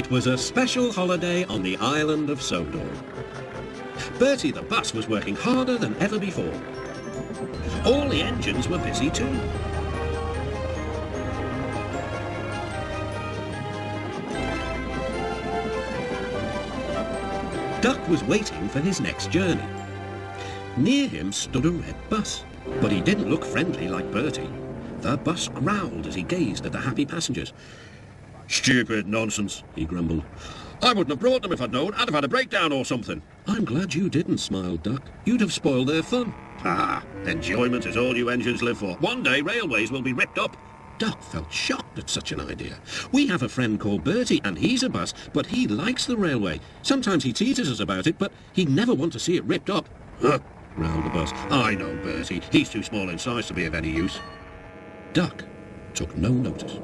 It was a special holiday on the island of Sodor. Bertie the bus was working harder than ever before. All the engines were busy too. Duck was waiting for his next journey. Near him stood a red bus, but he didn't look friendly like Bertie. The bus growled as he gazed at the happy passengers. "Stupid nonsense," he grumbled. "I wouldn't have brought them if I'd known. I'd have had a breakdown or something." "I'm glad you didn't," smiled Duck. "You'd have spoiled their fun." "Ah, enjoyment is all you engines live for. One day railways will be ripped up." Duck felt shocked at such an idea. "We have a friend called Bertie, and he's a bus, but he likes the railway. Sometimes he teases us about it, but he'd never want to see it ripped up." "Huh," growled the bus. "I know Bertie. He's too small in size to be of any use." Duck took no notice.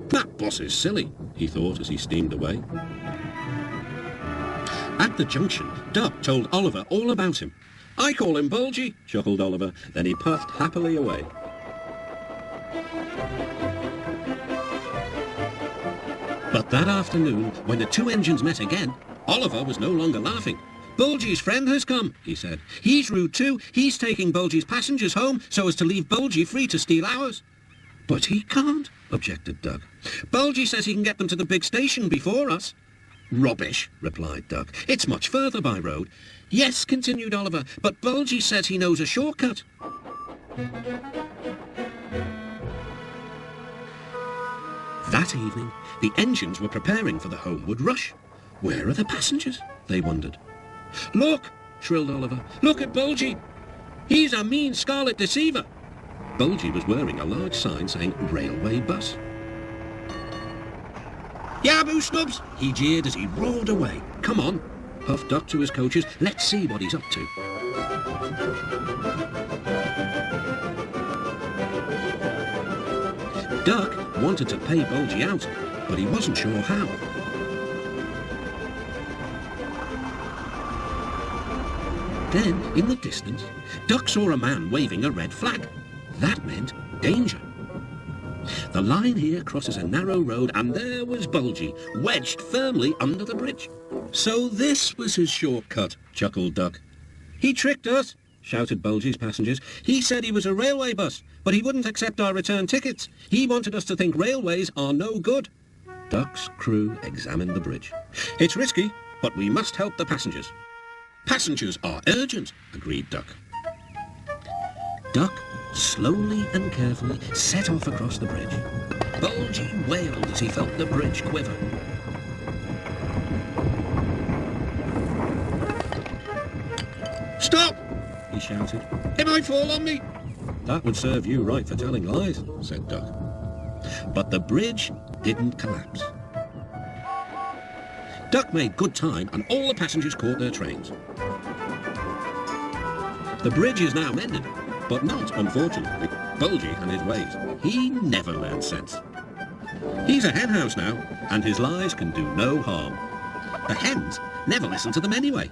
"That bus is silly," he thought as he steamed away. At the junction, Duck told Oliver all about him. "I call him Bulgy," chuckled Oliver. Then he puffed happily away. But that afternoon, when the two engines met again, Oliver was no longer laughing. "Bulgy's friend has come," he said. "He's rude too. He's taking Bulgy's passengers home so as to leave Bulgy free to steal ours." "But he can't," objected Duck. "Bulgy says he can get them to the big station before us." "Rubbish," replied Duck. "It's much further by road." "Yes," continued Oliver, "but Bulgy says he knows a shortcut." That evening, the engines were preparing for the homeward rush. "Where are the passengers?" they wondered. "Look!" shrilled Oliver. "Look at Bulgy! He's a mean scarlet deceiver!" Bulgy was wearing a large sign saying "Railway Bus." "Yaboo snubs!" he jeered as he roared away. "Come on," puffed Duck to his coaches. "Let's see what he's up to." Duck wanted to pay Bulgy out, but he wasn't sure how. Then, in the distance, Duck saw a man waving a red flag. That meant danger. The line here crosses a narrow road, and there was Bulgy, wedged firmly under the bridge. "So this was his shortcut," chuckled Duck. "He tricked us," shouted Bulgy's passengers. "He said he was a railway bus, but he wouldn't accept our return tickets. He wanted us to think railways are no good." Duck's crew examined the bridge. "It's risky, but we must help the passengers." "Passengers are urgent," agreed Duck. Duck slowly and carefully set off across the bridge. Bulgy wailed as he felt the bridge quiver. "Stop!" he shouted. "It might fall on me." "That would serve you right for telling lies," said Duck. But the bridge didn't collapse. Duck made good time, and all the passengers caught their trains. The bridge is now mended, but not, unfortunately, Bulgy and his ways. He never learned sense. He's a hen house now, and his lies can do no harm. The hens never listen to them anyway.